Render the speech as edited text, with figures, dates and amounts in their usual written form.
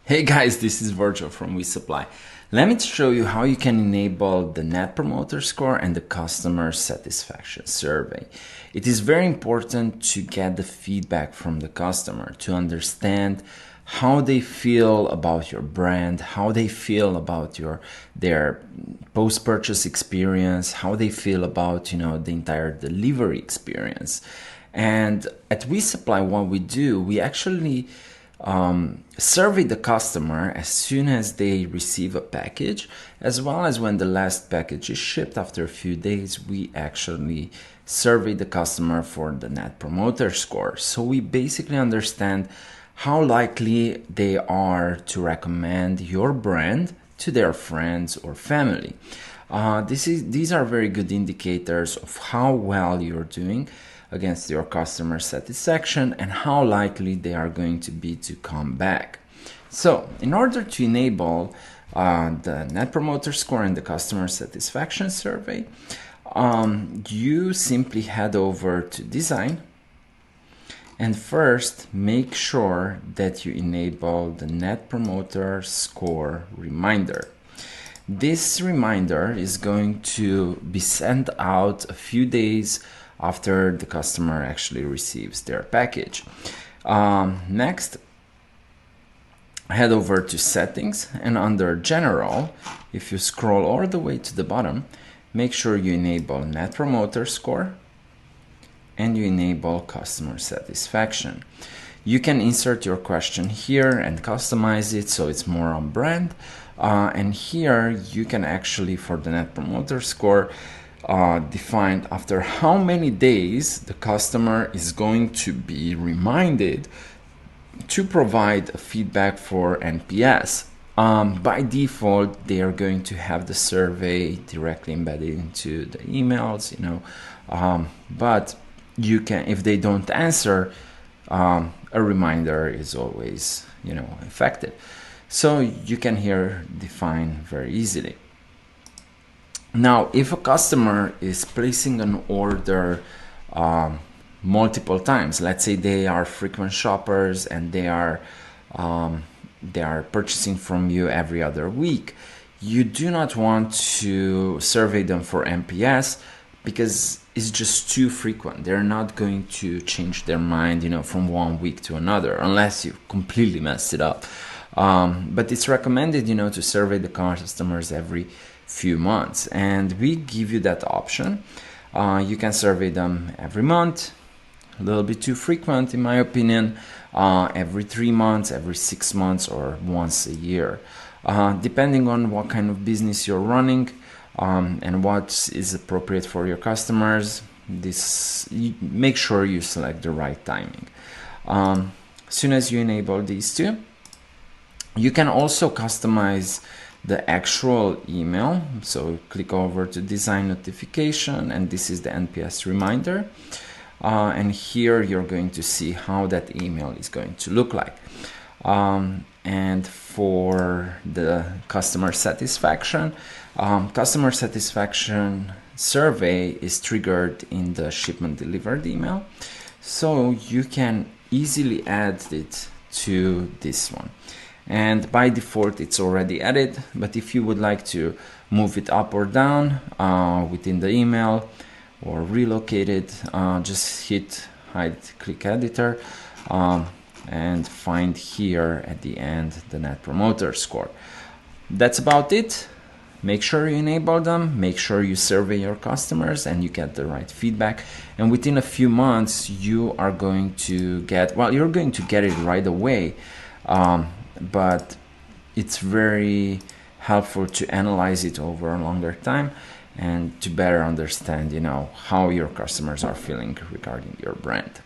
Hey guys, this is Virgil from WeSupply. Let me show you how you can enable the Net Promoter Score and the Customer Satisfaction Survey. It is very important to get the feedback from the customer to understand how they feel about your brand, how they feel about their post-purchase experience, how they feel about the entire delivery experience. And at WeSupply, what we do, we actually survey the customer as soon as they receive a package, as well as when the last package is shipped. After a few days, we actually survey the customer for the Net Promoter Score. So we basically understand how likely they are to recommend your brand to their friends or family. These are very good indicators of how well you're doing against your customer satisfaction and how likely they are going to be to come back. So in order to enable the Net Promoter Score and the Customer Satisfaction Survey, you simply head over to Design and first make sure that you enable the Net Promoter Score reminder. This reminder is going to be sent out a few days after the customer actually receives their package. Next, head over to Settings, and under General, if you scroll all the way to the bottom, make sure you enable Net Promoter Score and you enable Customer Satisfaction. You can insert your question here and customize it so it's more on brand. And here you can actually, for the Net Promoter Score, define after how many days the customer is going to be reminded to provide a feedback for NPS. By default, they are going to have the survey directly embedded into the emails, but you can, if they don't answer, a reminder is always, effective. So you can here define very easily. Now, if a customer is placing an order multiple times, let's say they are frequent shoppers and they are purchasing from you every other week, you do not want to survey them for NPS because it's just too frequent. They're not going to change their mind, from one week to another, unless you completely messed it up. But it's recommended, to survey the customers every few months, and we give you that option. You can survey them every month, a little bit too frequent in my opinion, every 3 months, every 6 months, or once a year, depending on what kind of business you're running and what is appropriate for your customers. Make sure you select the right timing. As soon as you enable these two, you can also customize the actual email. So click over to Design Notification, and this is the NPS reminder. And here you're going to see how that email is going to look like. And for the customer satisfaction survey is triggered in the shipment delivered email. So you can easily add it to this one. And by default it's already added, but if you would like to move it up or down within the email or relocate it, just hit click editor and find here at the end the Net Promoter Score. That's about it. Make sure you enable them, make sure you survey your customers and you get the right feedback, and within a few months you are going to get, you're going to get it right away, but it's very helpful to analyze it over a longer time and to better understand, how your customers are feeling regarding your brand.